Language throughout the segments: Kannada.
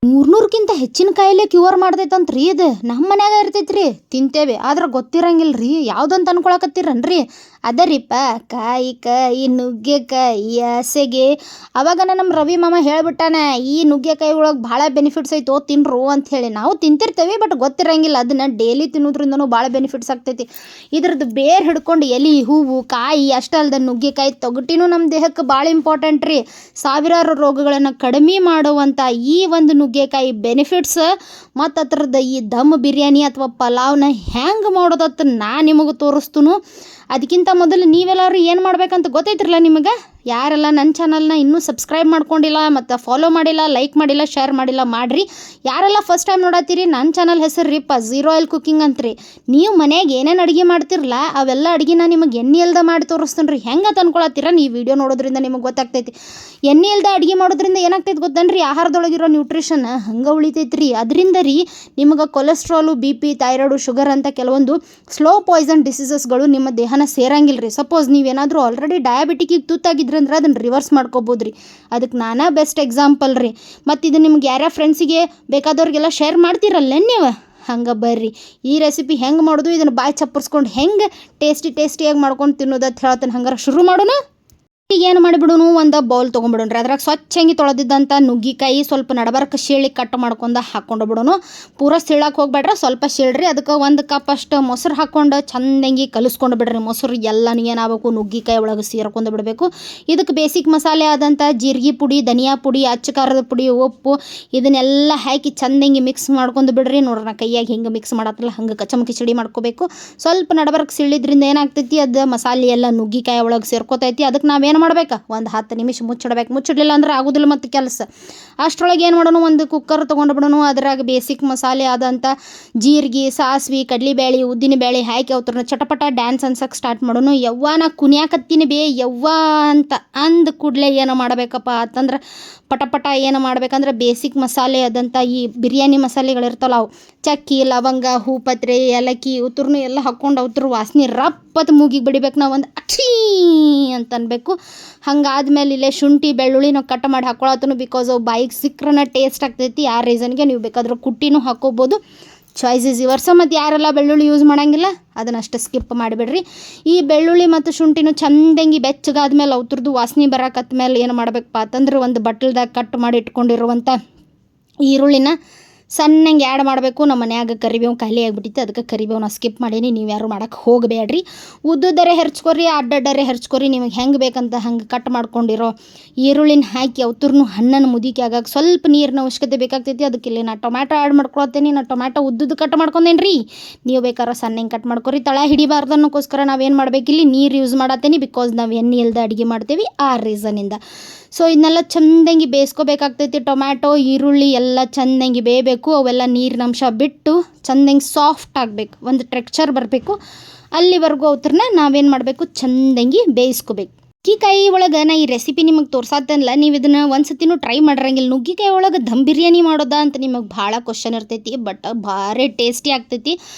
300ಕ್ಕಿಂತ ಹೆಚ್ಚಿನ ಕಾಯಿಲೆ ಕ್ಯೂರ್ ಮಾಡ್ತೈತಂತ್ರಿ ಇದು. ನಮ್ಮ ಮನ್ಯಾಗ ಇರ್ತೈತ್ರಿ, ತಿಂತೇವೆ. ಆದ್ರೆ ಗೊತ್ತಿರಂಗಿಲ್ರಿ ಯಾವ್ದಂತ ಅನ್ಕೊಳಕತ್ತೀರನ್ರಿ. ಅದರಿಪ್ಪ ಕಾಯಿ ನುಗ್ಗೆಕಾಯಿ ಹಸೆಗೆ. ಅವಾಗನ ನಮ್ಮ ರವಿ ಮಾಮ ಹೇಳ್ಬಿಟ್ಟಾನ, ಈ ನುಗ್ಗೆಕಾಯಿ ಒಳಗೆ ಭಾಳ ಬೆನಿಫಿಟ್ಸ್ ಐತೋ ತಿನ್ರು ಅಂತ ಹೇಳಿ. ನಾವು ತಿಂತಿರ್ತೇವೆ, ಬಟ್ ಗೊತ್ತಿರಂಗಿಲ್ಲ ಅದನ್ನ ಡೈಲಿ ತಿನ್ನೋದ್ರಿಂದನೂ ಭಾಳ ಬೆನಿಫಿಟ್ಸ್ ಆಗ್ತೈತಿ. ಇದ್ರದ್ದು ಬೇರ್ ಹಿಡ್ಕೊಂಡು ಎಲೆ ಹೂವು ಕಾಯಿ ಅಷ್ಟೇ ಅಲ್ದ ನುಗ್ಗೆಕಾಯಿ ತೊಗಟಿನೂ ನಮ್ಮ ದೇಹಕ್ಕೆ ಭಾಳ ಇಂಪಾರ್ಟೆಂಟ್ ರೀ. ಸಾವಿರಾರು ರೋಗಗಳನ್ನು ಕಡಿಮೆ ಮಾಡುವಂಥ ಈ ಒಂದು ನುಗ್ಗೆಕಾಯಿ ಬೆನಿಫಿಟ್ಸ್ ಮತ್ತು ಅದ್ರದ್ದು ಈ ದಮ್ ಬಿರಿಯಾನಿ ಅಥವಾ ಪಲಾವ್ನ ಹೆಂಗೆ ಮಾಡೋದತ್ತ ನಾ ನಿಮಗೆ ತೋರಿಸ್ತುನು. ಅದಕ್ಕಿಂತ ಮೊದಲು ನೀವೆಲ್ಲರೂ ಏನು ಮಾಡ್ಬೇಕಂತ ಗೊತ್ತೈತ್ರಲ್ಲ ನಿಮಗೆ. ಯಾರೆಲ್ಲ ನನ್ನ ಚಾನಲ್ನ ಇನ್ನೂ ಸಬ್ಸ್ಕ್ರೈಬ್ ಮಾಡ್ಕೊಂಡಿಲ್ಲ ಮತ್ತು ಫಾಲೋ ಮಾಡಿಲ್ಲ, ಲೈಕ್ ಮಾಡಿಲ್ಲ, ಶೇರ್ ಮಾಡಿಲ್ಲ ಮಾಡಿರಿ. ಯಾರೆಲ್ಲ ಫಸ್ಟ್ ಟೈಮ್ ನೋಡತ್ತೀರಿ, ನನ್ನ ಚಾನಲ್ ಹೆಸರು ರೀ ಝೀರೋ ಆಯಿಲ್ ಕುಕಿಂಗ್ ಅಂತ್ರಿ. ನೀವು ಮನೆಯಾಗ ಏನೇನು ಅಡುಗೆ ಮಾಡ್ತಿರಲ್ಲ ಅವೆಲ್ಲ ಅಡುಗೆನ ನಿಮಗೆ ಎಣ್ಣೆ ಇಲ್ದ ಮಾಡಿ ತೋರಿಸ್ತೀನಿ ರೀ. ಹೆಂಗೆ ತಂದ್ಕೊಳತ್ತೀರ ನೀವು ವಿಡಿಯೋ ನೋಡೋದ್ರಿಂದ ನಿಮಗೆ ಗೊತ್ತಾಗ್ತೈತಿ. ಎಣ್ಣೆ ಇಲ್ದ ಅಡುಗೆ ಮಾಡೋದ್ರಿಂದ ಏನಾಗ್ತೈತೆ ಗೊತ್ತನ್ರಿ, ಆಹಾರದೊಳಗಿರೋ ನ್ಯೂಟ್ರಿಷನ್ ಹಂಗೆ ಉಳಿತೈತೆ ರೀ. ಅದರಿಂದ ರೀ ನಿಮಗೆ ಕೊಲೆಸ್ಟ್ರಾಲು, BP, ಥೈರಾಯ್ಡು, ಶುಗರ್ ಅಂತ ಕೆಲವೊಂದು ಸ್ಲೋ ಪಾಯ್ಸನ್ ಡಿಸೀಸಸ್ಗಳು ನಿಮ್ಮ ದೇಹನ ಸೇರಂಗಿಲ್ಲ ರೀ. ಸಪೋಸ್ ನೀವೇನಾದರೂ ಆಲ್ರೆಡಿ ಡಯಾಬಿಟಿಕ್ಕಿಗೆ ತುತ್ತಾಗಿದ್ರಂದ್ರೆ ಅದನ್ನು ರಿವರ್ಸ್ ಮಾಡ್ಕೋಬೋದು ರೀ. ಅದಕ್ಕೆ ನಾನೇ ಬೆಸ್ಟ್ ಎಕ್ಸಾಂಪಲ್ ರೀ. ಮತ್ತು ಇದು ನಿಮ್ಗೆ ಯಾರ್ಯಾರ ಫ್ರೆಂಡ್ಸಿಗೆ ಬೇಕಾದವ್ರಿಗೆಲ್ಲ ಶೇರ್ ಮಾಡ್ತೀರಲ್ಲ ನೀವು. ಹಂಗೆ ಬರ್ರಿ ಈ ರೆಸಿಪಿ ಹೆಂಗೆ ಮಾಡೋದು, ಇದನ್ನು ಬಾಯಿ ಚಪ್ಪರ್ಸ್ಕೊಂಡು ಹೆಂಗೆ ಟೇಸ್ಟಿಯಾಗಿ ಮಾಡ್ಕೊಂಡು ತಿನ್ನೋದು ಅಂತ ಹೇಳ್ತಾನೆ. ಹಂಗಾರೆ ಶುರು ಮಾಡೋಣ. ಈಗ ಏನು ಮಾಡಿಬಿಡೋನು, ಒಂದು ಬೌಲ್ ತೊಗೊಂಡ್ಬಿಡೋಣ ರೀ. ಅದ್ರಾಗ ಸ್ವಚ್ಛಂಗಿ ತೊಳೆದಿದ್ದಂಥ ನುಗ್ಗಿಕಾಯಿ ಸ್ವಲ್ಪ ನಡಬರ್ಕ ಶೀಳಿ ಕಟ್ ಮಾಡ್ಕೊಂಡು ಹಾಕ್ಕೊಂಡು ಬಿಡೋನು. ಪೂರ ಸೀಳಕ್ಕೆ ಹೋಗ್ಬೇಡ್ರಿ, ಸ್ವಲ್ಪ ಸೀಳ್ರಿ. ಅದಕ್ಕೆ 1 ಕಪ್ ಅಷ್ಟು ಮೊಸರು ಹಾಕ್ಕೊಂಡು ಚಂದಂಗಿ ಕಲಿಸ್ಕೊಂಡು ಬಿಡ್ರಿ. ಮೊಸರು ಎಲ್ಲನೂ ಏನಾಗಬೇಕು, ನುಗ್ಗಿಕಾಯಿ ಒಳಗೆ ಸೇರ್ಕೊಂಡು ಬಿಡಬೇಕು. ಇದಕ್ಕೆ ಬೇಸಿಕ್ ಮಸಾಲೆ ಆದಂಥ ಜೀರಿಗೆ ಪುಡಿ, ಧನಿಯಾ ಪುಡಿ, ಅಚ್ಚ ಖಾರದ ಪುಡಿ, ಉಪ್ಪು ಇದನ್ನೆಲ್ಲ ಹಾಕಿ ಚಂದಂಗಿ ಮಿಕ್ಸ್ ಮಾಡ್ಕೊಂಡು ಬಿಡ್ರಿ. ನೋಡ್ರಿ ನಾ ಕೈಯಾಗಿ ಹಿಂಗೆ ಮಿಕ್ಸ್ ಮಾಡತ್ತಲ್ಲ ಹಂಗೆ ಕಚಮ್ ಕಿಚಡಿ ಮಾಡ್ಕೋಬೇಕು. ಸ್ವಲ್ಪ ನಡಬರ್ಕ ಸೀಳಿದ್ರಿಂದ ಏನಾಗ್ತೈತಿ, ಅದು ಮಸಾಲೆ ಎಲ್ಲ ನುಗ್ಗಿಕಾಯಿ ಒಳಗೆ ಸೇರ್ಕೋತೈತಿ. ಅದಕ್ಕೆ ನಾವೇನು ಮಾಡ್ಬೇಕು, ಒಂದು 10 ನಿಮಿಷ ಮುಚ್ಚಿಡ್ಬೇಕು. ಮುಚ್ಚಿಡ್ಲಿಲ್ಲ ಅಂದ್ರೆ ಆಗೋದಿಲ್ಲ ಮತ್ತು ಕೆಲಸ. ಅಷ್ಟರೊಳಗೆ ಏನು ಮಾಡೋಣ, ಒಂದು ಕುಕ್ಕರ್ ತೊಗೊಂಡು ಬಿಡೋಣ. ಅದ್ರಾಗ ಬೇಸಿಕ್ ಮಸಾಲೆ ಆದಂಥ ಜೀರಿಗೆ, ಸಾಸ್ವಿ, ಕಡ್ಲಿಬೇಳೆ, ಉದ್ದಿನಬೇಳೆ ಹಾಕಿ ಅವ್ರನ್ನ ಚಟಪಟ ಡ್ಯಾನ್ಸ್ ಅನ್ಸಕ್ಕೆ ಸ್ಟಾರ್ಟ್ ಮಾಡೋಣ. ಯವ್ವ ನಾ ಕುಣಿಯಾಕತ್ತೀನಿ ಬೇ ಯವ್ವ ಅಂತ ಅಂದ ಕೂಡಲೇ ಏನು ಮಾಡಬೇಕಪ್ಪ ಅಂತಂದ್ರೆ ಪಟಪಟ ಏನು ಮಾಡ್ಬೇಕಂದ್ರೆ ಬೇಸಿಕ್ ಮಸಾಲೆ ಆದಂಥ ಈ ಬಿರಿಯಾನಿ ಮಸಾಲೆಗಳಿರ್ತಲ್ಲ ಅವು ಚಕ್ಕಿ, ಲವಂಗ, ಹೂಪತ್ರೆ, ಏಲಕ್ಕಿ ಉತ್ತರನು ಎಲ್ಲ ಹಾಕ್ಕೊಂಡು ಅವ್ರ ವಾಸನೆ ರಪ್ಪತ್ತು ಮೂಗಿಗೆ ಬಿಡಿಬೇಕು. ನಾವು ಒಂದು ಅಕ್ಷೀ ಅಂತ ಅನ್ಬೇಕು. ಹಂಗಾದ್ಮೇಲೆ ಇಲ್ಲೇ ಶುಂಠಿ ಬೆಳ್ಳುಳ್ಳಿ ನಾವು ಕಟ್ ಮಾಡಿ ಹಾಕ್ಕೊಳತ್ತನು. ಬಿಕಾಸ್ ಅವು ಬಾಯಿಗೆ ಸಿಕ್ರನ ಟೇಸ್ಟ್ ಆಗ್ತೈತಿ. ಆ ರೀಸನ್ಗೆ ನೀವು ಬೇಕಾದ್ರೆ ಕುಟ್ಟಿನೂ ಹಾಕ್ಕೋಬೋದು. Choice is yours. ಮತ್ತು ಯಾರೆಲ್ಲ ಬೆಳ್ಳುಳ್ಳಿ ಯೂಸ್ ಮಾಡೋಂಗಿಲ್ಲ ಅದನ್ನಷ್ಟು ಸ್ಕಿಪ್ ಮಾಡಿಬಿಡ್ರಿ. ಈ ಬೆಳ್ಳುಳ್ಳಿ ಮತ್ತು ಶುಂಠಿನೂ ಚಂದಂಗಿ ಬೆಚ್ಚಗಾದ್ಮೇಲೆ ಅವ್ರದ್ದು ವಾಸನೆ ಬರೋಕತ್ಮೇಲೆ ಏನು ಮಾಡಬೇಕಪ್ಪ ಅಂತಂದ್ರೆ ಒಂದು ಬಟ್ಲದಾಗ ಕಟ್ ಮಾಡಿ ಇಟ್ಕೊಂಡಿರುವಂಥ ಈರುಳ್ಳಿನ ಸಣ್ಣಂಗೆ ಆ್ಯಡ್ ಮಾಡಬೇಕು. ನಮ್ಮ ಮನ್ಯಾಗ ಕರಿಬೇವು ಖಾಲಿ ಆಗಿಬಿಟ್ಟಿತ್ತು, ಅದಕ್ಕೆ ಕರಿಬೇವನ್ನ ಸ್ಕಿಪ್ ಮಾಡೀನಿ. ನೀವು ಯಾರು ಮಾಡೋಕ್ಕೆ ಹೋಗಬೇಡ್ರಿ. ಉದ್ದುದರೆ ಹೆರ್ಚ್ಕೊರಿ, ಅಡ್ಡಡ್ಡರೆ ಹೆರ್ಚ್ಕೊರಿ. ನಿಮಗೆ ಹೆಂಗೆ ಬೇಕಂತ ಹಂಗೆ ಕಟ್ ಮಾಡ್ಕೊಂಡಿರೋ ಈರುಳ್ಳಿನ ಹಾಕಿ ಅವ್ರನ್ನೂ ಹಣ್ಣನ್ನು ಮುದಿಕೆ ಆಗಾಕ ಸ್ವಲ್ಪ ನೀರಿನ ಅವಶ್ಯಕತೆ ಬೇಕಾಗ್ತೈತಿ. ಅದಕ್ಕೆ ಇಲ್ಲಿ ನಾ ಟೊಮ್ಯಾಟೊ ಆ್ಯಡ್ ಮಾಡ್ಕೊಳ್ತೇನೆ. ನಾ ಟೊಮ್ಯಾಟೊ ಉದ್ದುದ್ದು ಕಟ್ ಮಾಡ್ಕೊಂಡೇನಿ ರೀ. ನೀವು ಬೇಕಾದ್ರೆ ಸಣ್ಣಂಗೆ ಕಟ್ ಮಾಡ್ಕೊರಿ. ತಳ ಹಿಡಿಬಾರ್ದು ಅನ್ನೋಕ್ಕೋಸ್ಕರ ನಾವೇನು ಮಾಡಬೇಕಿಲ್ಲಿ ನೀರು ಯೂಸ್ ಮಾಡತ್ತೇನೆ. ಬಿಕಾಸ್ ನಾವು ಎಣ್ಣೆ ಇಲ್ಲದೆ ಅಡುಗೆ ಮಾಡ್ತೇವೆ ಆ ರೀಸನಿಂದ. ಸೊ ಇದನ್ನೆಲ್ಲ ಚಂದಂಗಿ ಬೇಯಿಸ್ಕೋಬೇಕಾಗ್ತೈತಿ. ಟೊಮ್ಯಾಟೊ ಈರುಳ್ಳಿ ಎಲ್ಲ ಚಂದಂಗಿ ಬೇಯಬೇಕು. ಅವೆಲ್ಲ ನೀರಿನ ಅಂಶ ಬಿಟ್ಟು ಚಂದಂಗಿ ಸಾಫ್ಟ್ ಆಗಬೇಕು, ಒಂದು ಟೆಕ್ಸ್ಚರ್ ಬರಬೇಕು. ಅಲ್ಲಿವರೆಗೂ ಅವ್ರನ್ನ ನಾವೇನು ಮಾಡಬೇಕು, ಚಂದಂಗಿ ಬೇಯಿಸ್ಕೋಬೇಕು. ನುಗ್ಗಿಕಾಯಿ ಒಳಗೆ ನಾ ಈ ರೆಸಿಪಿ ನಿಮಗೆ ತೋರ್ಸಾತನಲ್ಲ, ನೀವು ಇದನ್ನು ಒಂದು ಸತಿನೂ ಟ್ರೈ ಮಾಡಿರಂಗಿಲ್ಲ. ನುಗ್ಗಿಕಾಯಿ ಒಳಗೆ ದಮ್ ಬಿರಿಯಾನಿ ಮಾಡೋದಾ ಅಂತ ನಿಮಗೆ ಭಾಳ ಕ್ವಶನ್ ಇರ್ತೈತಿ. ಬಟ್ ಭಾರಿ ಟೇಸ್ಟಿ ಆಗ್ತೈತಿ.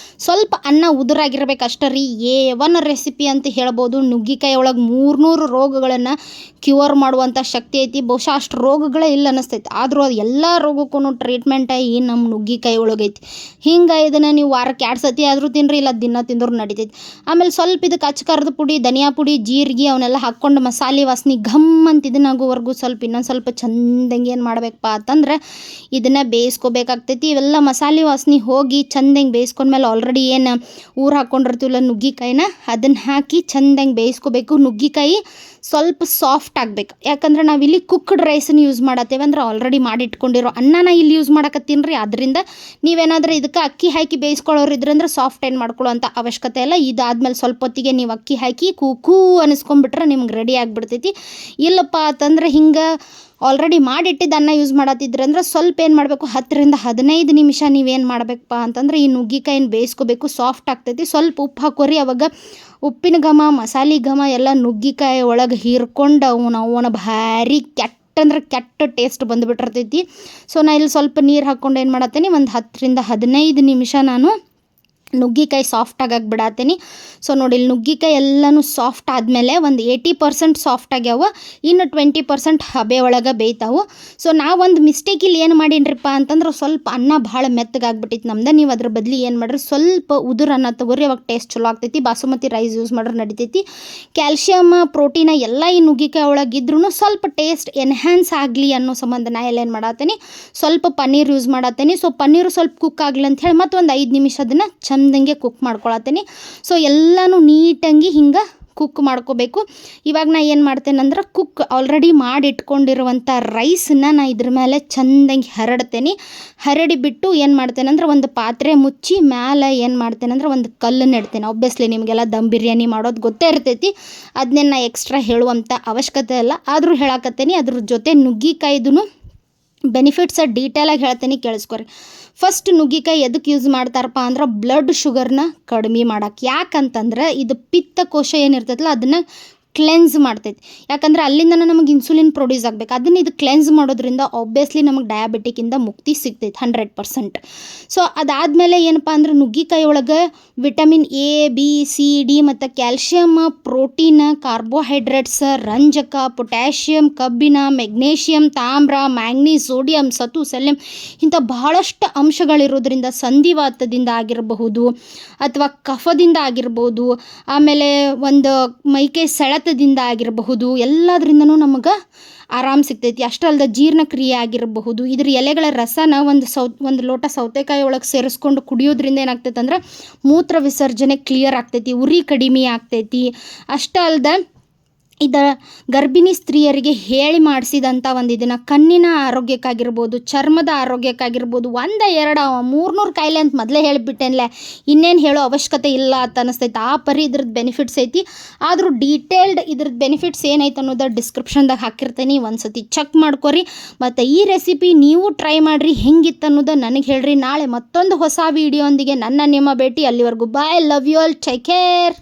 ಸ್ವಲ್ಪ ಅನ್ನ ಉದುರಾಗಿರ್ಬೇಕು ಅಷ್ಟೇ ರೀ. A1 ರೆಸಿಪಿ ಅಂತ ಹೇಳ್ಬೋದು. ನುಗ್ಗಿಕಾಯಿ ಒಳಗೆ 300 ರೋಗಗಳನ್ನು ಕ್ಯೂರ್ ಮಾಡುವಂಥ ಶಕ್ತಿ ಐತಿ. ಬಹುಶಃ ಅಷ್ಟು ರೋಗಗಳೇ ಇಲ್ಲ ಅನ್ನಿಸ್ತೈತಿ. ಆದರೂ ಅದು ಎಲ್ಲ ರೋಗಕ್ಕೂ ಟ್ರೀಟ್ಮೆಂಟ್ ಈ ನಮ್ಮ ನುಗ್ಗಿಕಾಯಿ ಒಳಗೈತಿ. ಹಿಂಗೆ ಇದನ್ನು ನೀವು ವಾರಕ್ಕೆ 2 ಸತಿ ಆದರೂ ತಿನ್ನಿರಿ, ಇಲ್ಲ ದಿನ ತಿಂದರೂ ನಡಿತೈತಿ. ಆಮೇಲೆ ಸ್ವಲ್ಪ ಇದಕ್ಕೆ ಅಚ್ಚ ಖಾರದ ಪುಡಿ, ಧನಿಯಾ ಪುಡಿ, ಜೀರಿಗೆ ಅವನ್ನೆಲ್ಲ ಹಾಕ್ಕೊಂಡು ಮಸಾಲೆ ವಾಸನೆ ಘಮ್ ಅಂತ ಇದನ್ನಾಗೋವರೆಗೂ ಇನ್ನೊಂದು ಸ್ವಲ್ಪ ಚಂದಂಗೆ ಏನು ಮಾಡಬೇಕಪ್ಪ ಅಂತಂದ್ರೆ ಇದನ್ನು ಬೇಯಿಸ್ಕೋಬೇಕಾಗ್ತೈತಿ. ಇವೆಲ್ಲ ಮಸಾಲೆ ವಾಸನೆ ಹೋಗಿ ಚಂದಂಗೆ ಬೇಯಿಸ್ಕೊಂಡ್ಮೇಲೆ ಆಲ್ರೆಡಿ ಏನು ಊರು ಹಾಕ್ಕೊಂಡಿರ್ತೀವಲ್ಲ ನುಗ್ಗಿಕಾಯಿನ ಅದನ್ನು ಹಾಕಿ ಚಂದಂಗೆ ಬೇಯಿಸ್ಕೋಬೇಕು. ನುಗ್ಗಿಕಾಯಿ ಸ್ವಲ್ಪ ಸಾಫ್ಟ್ ಆಗಬೇಕು. ಯಾಕಂದ್ರೆ ನಾವಿಲ್ಲಿ ಕುಕ್ಡ್ ರೈಸನ್ನು ಯೂಸ್ ಮಾಡತ್ತೇವೆ, ಅಂದ್ರೆ ಆಲ್ರೆಡಿ ಮಾಡಿ ಇಟ್ಕೊಂಡಿರೋ ಅನ್ನನ ಇಲ್ಲಿ ಯೂಸ್ ಮಾಡಕತ್ತೀನಿ ರೀ. ಅದರಿಂದ ನೀವೇನಾದರೂ ಇದಕ್ಕೆ ಅಕ್ಕಿ ಹಾಕಿ ಬೇಯಿಸ್ಕೊಳ್ಳೋರು ಇದ್ರಂದ್ರೆ ಸಾಫ್ಟ್ ಏನು ಮಾಡ್ಕೊಳ್ಳೋ ಅಂಥ ಅವಶ್ಯಕತೆ ಇಲ್ಲ. ಇದಾದ್ಮೇಲೆ ಸ್ವಲ್ಪ ಹೊತ್ತಿಗೆ ನೀವು ಅಕ್ಕಿ ಹಾಕಿ ಕೂಕೂ ಅನಿಸ್ಕೊಂಡ್ಬಿಟ್ರೆ ನಿಮ್ಗೆ ರೆಡಿ ಆಗಿಬಿಡ್ತೈತಿ. ಇಲ್ಲಪ್ಪ ಅಂತಂದ್ರೆ ಹಿಂಗೆ ಆಲ್ರೆಡಿ ಮಾಡಿಟ್ಟಿದ್ದು ಅನ್ನ ಯೂಸ್ ಮಾಡತ್ತಿದ್ರಂದ್ರೆ ಸ್ವಲ್ಪ ಏನು ಮಾಡಬೇಕು, 10 ರಿಂದ 15 ನಿಮಿಷ ನೀವೇನು ಮಾಡಬೇಕಪ್ಪ ಅಂತಂದ್ರೆ ಈ ನುಗ್ಗಿಕಾಯಿನ ಬೇಯಿಸ್ಕೋಬೇಕು. ಸಾಫ್ಟ್ ಆಗ್ತೈತಿ. ಸ್ವಲ್ಪ ಉಪ್ಪು ಹಾಕೋರಿ. ಅವಾಗ ಉಪ್ಪಿನ ಘಮ, ಮಸಾಲೆ ಘಮ ಎಲ್ಲ ನುಗ್ಗಿಕಾಯಿ ಒಳಗೆ ಹೀರ್ಕೊಂಡು ಅವನ ಭಾರಿ ಕೆಟ್ಟ ಟೇಸ್ಟ್ ಬಂದುಬಿಟ್ಟಿರ್ತೈತಿ. ಸೊ ನಾ ಇಲ್ಲಿ ಸ್ವಲ್ಪ ನೀರು ಹಾಕ್ಕೊಂಡು ಏನು ಮಾಡತ್ತೇನೆ, ಒಂದು 10 ರಿಂದ 15 ನಿಮಿಷ ನಾನು ನುಗ್ಗಿಕಾಯಿ ಸಾಫ್ಟ್ ಆಗಕ್ಕೆ ಬಿಡಾತೀನಿ. ಸೊ ನೋಡಿ ಇಲ್ಲಿ ನುಗ್ಗಿಕಾಯಿ ಎಲ್ಲನೂ ಸಾಫ್ಟ್ ಆದಮೇಲೆ ಒಂದು 80% ಸಾಫ್ಟ್ ಆಗ್ಯಾವ, ಇನ್ನು 20% ಹಬೆ ಒಳಗೆ ಬೇಯ್ತಾವು. ಸೊ ನಾವೊಂದು ಮಿಸ್ಟೇಕ್ ಇಲ್ಲಿ ಏನು ಮಾಡೀನಿರಪ್ಪ ಅಂತಂದ್ರೆ ಸ್ವಲ್ಪ ಅನ್ನ ಭಾಳ ಮೆತ್ತಗಾಗ್ಬಿಟ್ಟಿತ್ತು ನಮ್ದು. ನೀವು ಅದ್ರ ಬದಲಿ ಏನು ಮಾಡ್ರಿ, ಸ್ವಲ್ಪ ಉದುರು ಅನ್ನ ತೊಗೊರಿ, ಅವಾಗ ಟೇಸ್ಟ್ ಚಲೋ ಆಗ್ತೈತಿ. ಬಾಸುಮತಿ ರೈಸ್ ಯೂಸ್ ಮಾಡ್ರೆ ನಡಿತೈತಿ. ಕ್ಯಾಲ್ಶಿಯಮ್ ಪ್ರೋಟೀನ ಎಲ್ಲ ಈ ನುಗ್ಗಿಕಾಯಿ ಒಳಗೆ ಇದ್ರೂ ಸ್ವಲ್ಪ ಟೇಸ್ಟ್ ಎನ್ಹ್ಯಾನ್ಸ್ ಆಗಲಿ ಅನ್ನೋ ಸಂಬಂಧ ನಾ ಏನು ಮಾಡತ್ತೀನಿ, ಸ್ವಲ್ಪ ಪನ್ನೀರ್ ಯೂಸ್ ಮಾಡತ್ತೀನಿ. ಸೊ ಪನ್ನೀರು ಸ್ವಲ್ಪ ಕುಕ್ ಆಗಲಿ ಅಂತ ಹೇಳಿ ಮತ್ತು ಒಂದು 5 ನಿಮಿಷ ಅದನ್ನು ಚಂದಂಗೆ ಕುಕ್ ಮಾಡ್ಕೊಳತ್ತೀನಿ. ಸೊ ಎಲ್ಲನೂ ನೀಟಂಗಿ ಹಿಂಗೆ ಕುಕ್ ಮಾಡ್ಕೋಬೇಕು. ಇವಾಗ ನಾ ಏನು ಮಾಡ್ತೇನೆಂದ್ರೆ, ಕುಕ್ ಆಲ್ರೆಡಿ ಮಾಡಿ ಇಟ್ಕೊಂಡಿರುವಂಥ ರೈಸನ್ನ ನಾ ಇದ್ರ ಮೇಲೆ ಚಂದಂಗೆ ಹರಡ್ತೇನೆ. ಹರಡಿಬಿಟ್ಟು ಏನು ಮಾಡ್ತೇನೆಂದ್ರೆ, ಒಂದು ಪಾತ್ರೆ ಮುಚ್ಚಿ ಮ್ಯಾಲೆ ಏನು ಮಾಡ್ತೇನೆಂದ್ರೆ ಒಂದು ಕಲ್ಲನ್ನು ಇಡ್ತೇನೆ. ಆಬ್ವಿಯಸ್ಲಿ ನಿಮಗೆಲ್ಲ ದಮ್ ಬಿರಿಯಾನಿ ಮಾಡೋದು ಗೊತ್ತೇ ಇರ್ತೈತಿ, ಅದನ್ನೇ ನಾ ಎಕ್ಸ್ಟ್ರಾ ಹೇಳುವಂಥ ಅವಶ್ಯಕತೆ ಇಲ್ಲ, ಆದರೂ ಹೇಳಕತ್ತೇನೆ. ಅದ್ರ ಜೊತೆ ನುಗ್ಗಿಕಾಯ್ದು ಬೆನಿಫಿಟ್ಸ ಡೀಟೇಲಾಗಿ ಹೇಳ್ತೀನಿ, ಕೇಳಿಸ್ಕೊರಿ. ಫಸ್ಟ್ ನುಗ್ಗಿಕಾಯಿ ಎದಕ್ಕೆ ಯೂಸ್ ಮಾಡ್ತಾರಪ್ಪ ಅಂದ್ರೆ ಬ್ಲಡ್ ಶುಗರ್ನ ಕಡಿಮೆ ಮಾಡೋಕ್ಕೆ. ಯಾಕಂತಂದ್ರೆ ಇದು ಪಿತ್ತಕೋಶ ಏನಿರ್ತೈತಲ್ಲ ಅದನ್ನು ಕ್ಲೆನ್ಸ್ ಮಾಡ್ತೈತಿ. ಯಾಕಂದ್ರೆ ಅಲ್ಲಿಂದ ನಮಗೆ ಇನ್ಸುಲಿನ್ ಪ್ರೊಡ್ಯೂಸ್ ಆಗಬೇಕು, ಅದನ್ನು ಇದು ಕ್ಲೆನ್ಸ್ ಮಾಡೋದ್ರಿಂದ ಆಬ್ವಿಯಸ್ಲಿ ನಮಗೆ ಡಯಾಬಿಟಿಕ್ಕಿಂದ ಮುಕ್ತಿ ಸಿಗ್ತೈತಿ 100%. ಸೊ ಅದಾದಮೇಲೆ ಏನಪ್ಪ ಅಂದ್ರೆ ನುಗ್ಗಿಕಾಯಿ ಒಳಗೆ vitamin A, B, C, D ಮತ್ತು ಕ್ಯಾಲ್ಶಿಯಮ್, ಪ್ರೋಟೀನ್, ಕಾರ್ಬೋಹೈಡ್ರೇಟ್ಸ್, ರಂಜಕ, ಪೊಟ್ಯಾಷಿಯಮ್, ಕಬ್ಬಿಣ, ಮೆಗ್ನೇಷಿಯಮ್, ತಾಮ್ರ, ಮ್ಯಾಂಗ್ನೀಸ್, ಸೋಡಿಯಂ, ಸತು, ಸೆಲೆಮ್ ಇಂಥ ಬಹಳಷ್ಟು ಅಂಶಗಳಿರೋದ್ರಿಂದ ಸಂಧಿವಾತದಿಂದ ಆಗಿರಬಹುದು ಅಥವಾ ಕಫದಿಂದ ಆಗಿರ್ಬೋದು, ಆಮೇಲೆ ಒಂದು ಮೈಕೈ ಸೆಳೆತದಿಂದ ಆಗಿರಬಹುದು, ಎಲ್ಲದರಿಂದನೂ ನಮಗೆ ಆರಾಮ್ ಸಿಗ್ತೈತಿ. ಅಷ್ಟೇ ಅಲ್ಲದೆ ಜೀರ್ಣಕ್ರಿಯೆ ಆಗಿರಬಹುದು. ಇದ್ರ ಎಲೆಗಳ ರಸನ ಒಂದು ಲೋಟ ಸೌತೆಕಾಯಿ ಒಳಗೆ ಸೇರಿಸ್ಕೊಂಡು ಕುಡಿಯೋದ್ರಿಂದ ಏನಾಗ್ತೈತೆ ಅಂದ್ರೆ ಮೂತ್ರ ವಿಸರ್ಜನೆ ಕ್ಲಿಯರ್ ಆಗ್ತೈತಿ, ಉರಿ ಕಡಿಮೆ ಆಗ್ತೈತಿ. ಅಷ್ಟೇ ಅಲ್ಲದೆ ಇದು ಗರ್ಭಿಣಿ ಸ್ತ್ರೀಯರಿಗೆ ಹೇಳಿ ಮಾಡಿಸಿದಂಥ ಒಂದು ಇದನ್ನು ಕಣ್ಣಿನ ಆರೋಗ್ಯಕ್ಕಾಗಿರ್ಬೋದು, ಚರ್ಮದ ಆರೋಗ್ಯಕ್ಕಾಗಿರ್ಬೋದು, 1-2-300 ಕಾಯಿಲೆ ಅಂತ ಮೊದಲೇ ಹೇಳಿಬಿಟ್ಟೇನಲ್ಲ, ಇನ್ನೇನು ಹೇಳೋ ಅವಶ್ಯಕತೆ ಇಲ್ಲ ಅಂತ ಅನ್ನಿಸ್ತೈತೆ. ಆ ಪರಿ ಇದ್ರದ್ದು ಬೆನಿಫಿಟ್ಸ್ ಐತಿ. ಆದರೂ ಡೀಟೇಲ್ಡ್ ಇದ್ರದ್ದು ಬೆನಿಫಿಟ್ಸ್ ಏನೈತೆ ಅನ್ನೋದು ಡಿಸ್ಕ್ರಿಪ್ಷನ್ದಾಗ ಹಾಕಿರ್ತೀನಿ, ಒಂದು ಸತಿ ಚೆಕ್ ಮಾಡ್ಕೊರಿ. ಮತ್ತು ಈ ರೆಸಿಪಿ ನೀವು ಟ್ರೈ ಮಾಡಿರಿ, ಹೆಂಗಿತ್ತು ಅನ್ನೋದು ನನಗೆ ಹೇಳ್ರಿ. ನಾಳೆ ಮತ್ತೊಂದು ಹೊಸ ವೀಡಿಯೋ ಒಂದಿಗೆ ನಿಮ್ಮ ಭೇಟಿ. ಅಲ್ಲಿವರೆಗೂ bye, love you all, take care.